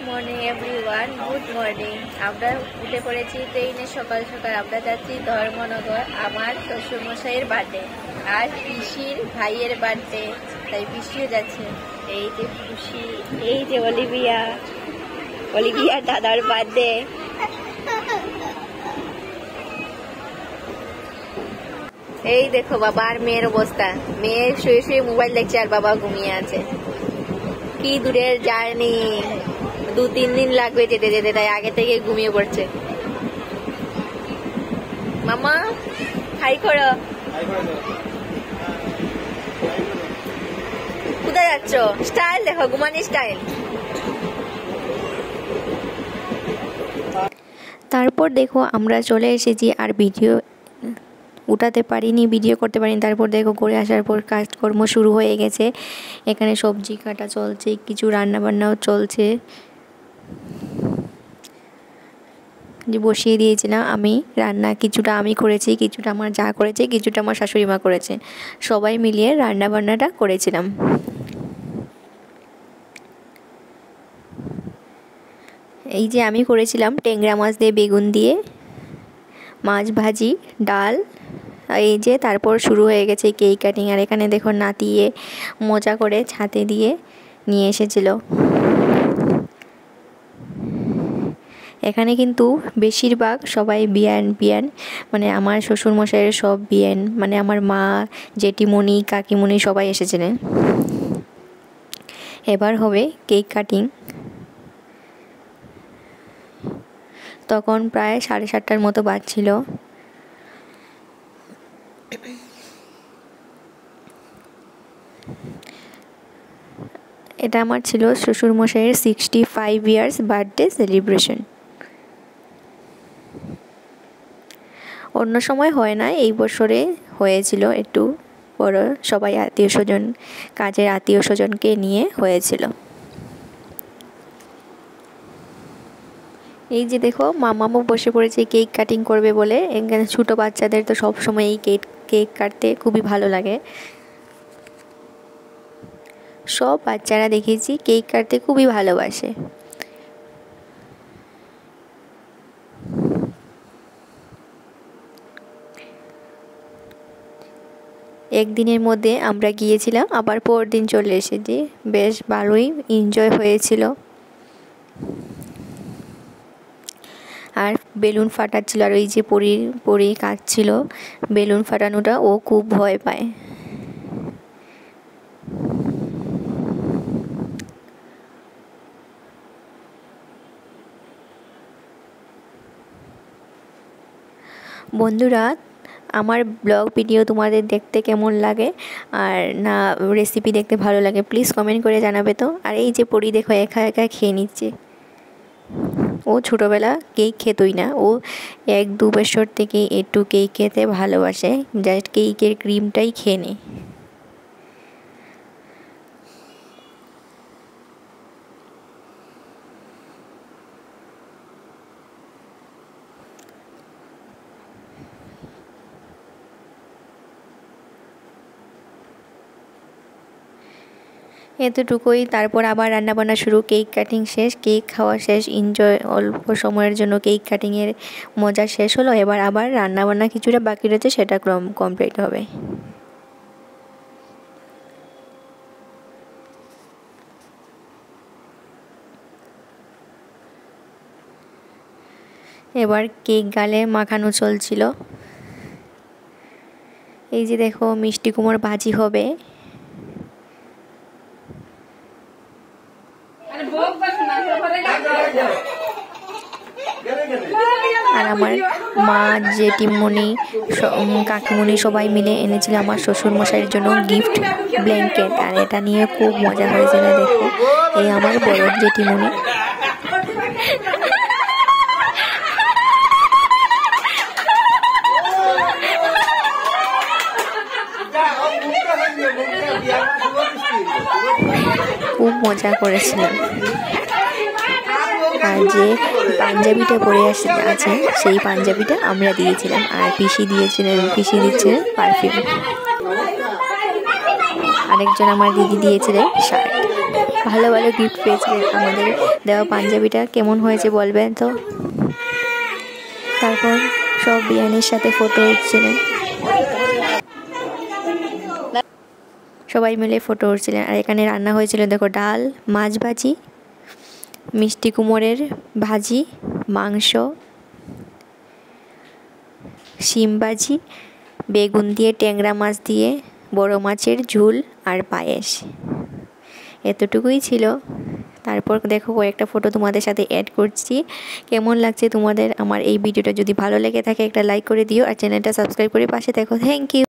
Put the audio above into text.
Morning everyone, good morning. আমরা উঠে পড়েছি ট্রেনে সকাল সকাল। আমরা যাচ্ছি ধর্মনগর, আমার শ্বশুরমশাইয়ের বার্থডে আর পিসির ভাইয়ের বার্থডে, তাই পিসিও যাচ্ছে। এই যে খুশি, এই যে অলিভিয়া দাদার বার্থডে। এই দেখো বাবা আর মেয়ের অবস্থা, মেয়ে শুয়ে শুয়ে মোবাইল দেখছে আর বাবা ঘুমিয়ে আছে। কি দূরের জার্নি, 2-3 দিন লাগবে যেতে যেতে, তাই আগে থেকে ঘুমিয়ে পড়ছে। মামা হাই করো। কোথায় যাচ্ছ? স্টাইল দেখো, ঘুমানি স্টাইল। তারপর দেখো আমরা চলে এসেছি, আর ভিডিও উঠাতে পারিনি, ভিডিও করতে পারিনি। তারপর দেখো ঘুরে আসার পর কাজকর্ম শুরু হয়ে গেছে। এখানে সবজি কাটা চলছে, কিছু রান্না বান্নাও চলছে। যে বসিয়ে দিয়েছিলাম আমি রান্না, কিছুটা আমি করেছি, কিছুটা আমার যা করেছে, কিছুটা আমার শাশুড়ি মা করেছে। সবাই মিলিয়ে রান্না বান্নাটা করেছিলাম। এই যে আমি করেছিলাম ট্যাংরা মাছ দিয়ে বেগুন দিয়ে মাছ ভাজি, ডাল। এই যে তারপর শুরু হয়ে গেছে কেক কাটিং। আর এখানে দেখো নাতিয়ে মজা করে ছাতে দিয়ে নিয়ে এসেছিল। এখানে কিন্তু বেশিরভাগ সবাই বিয়ান, মানে আমার শ্বশুরমশাইয়ের সব বিয়ান, মানে আমার মা, জেঠিমণি, কাকিমণি সবাই এসেছিলেন। এবার হবে কেক কাটিং। তখন প্রায় 7:30টার মতো বাজছিল। এটা আমার ছিল শ্বশুরমশাইয়ের 65 ইয়ার্স বার্থডে সেলিব্রেশন। অন্য সময় হয় না, এই বছরে হয়েছিল একটু বড়, সবাই আত্মীয় স্বজন, কাজের আত্মীয় স্বজনকে নিয়ে হয়েছিল। এই যে দেখো মামামও বসে পড়েছে কেক কাটিং করবে বলে। এখানে ছোটো বাচ্চাদের তো সব সময় এই কেক কাটতে খুবই ভালো লাগে। সব বাচ্চারা দেখেছি কেক কাটতে খুবই ভালোবাসে। একদিনের মধ্যে আমরা গিয়েছিলাম, আবার পরের দিন চলে এসেছি। বেশ ভালোই এনজয় হয়েছিল। আর বেলুন ফাটাচ্ছিল, আর ওই যে পরি কাঁদছিল বেলুন ফাটানোটা, ও খুব ভয় পায়। বন্ধুরা, আমার ব্লগ ভিডিও তোমাদের দেখতে কেমন লাগে আর না রেসিপি দেখতে ভালো লাগে, প্লিজ কমেন্ট করে জানাবে তো। আর এই যে পরি দেখো একা একা খেয়ে নিচ্ছে। ও ছোটোবেলা কেক খেতই না, ও 1-2 বছর থেকে একটু কেক খেতে ভালোবাসে, জাস্ট কেকের ক্রিমটাই খেয়ে নেয়। এতটুকুই। তারপর আবার রান্নাবান্না শুরু, কেক কাটিং শেষ, কেক খাওয়া শেষ, এনজয় অল্প সময়ের জন্য কেক কাটিংয়ের মজা শেষ হলো। এবার আবার রান্নাবান্না কিছুটা বাকি রয়েছে, সেটা কমপ্লিট হবে। এবার কেক গালে মাখানো চলছিল। এই যে দেখো মিষ্টি কুমড়োর ভাজি হবে। আর আমার মা, জেঠিমণি, কাকিমণি সবাই মিলে এনেছিল আমার শ্বশুরমশাইয়ের জন্য গিফট ব্ল্যাঙ্কেট, আর এটা নিয়ে খুব মজা হয়েছিল। দেখো এই আমার বড় জেঠিমণি। খুব মজা করেছিলাম। আর যে পাঞ্জাবিটা পরে আছে সেই পাঞ্জাবিটা আমরা দিয়েছিলাম, আর পিসি দিচ্ছিলেন পারফিউম। আরেকজন আমার দিদি দিয়েছিলেন শার্ট। ভালো ভালো গিফট পেয়েছিলেন। আমাদের দেওয়া পাঞ্জাবিটা কেমন হয়েছে বলবেন তো। তারপর সব বিরিয়ানির সাথে ফটো উঠছিলেন, সবাই মিলে ফটো উঠছিলেন। আর এখানে রান্না হয়েছিল দেখো ডাল, মাছ ভাজি, মিষ্টি কুমড়ের ভাজি, মাংস, শিম ভাজি, বেগুন দিয়ে, ট্যাংরা মাছ দিয়ে, বড় মাছের ঝোল আর পায়েস, এতটুকুই ছিল। তারপর দেখো কয়েকটা ফটো তোমাদের সাথে অ্যাড করছি। কেমন লাগছে তোমাদের আমার এই ভিডিওটা? যদি ভালো লেগে থাকে একটা লাইক করে দিও আর চ্যানেলটা সাবস্ক্রাইব করে পাশে দেখো। Thank you.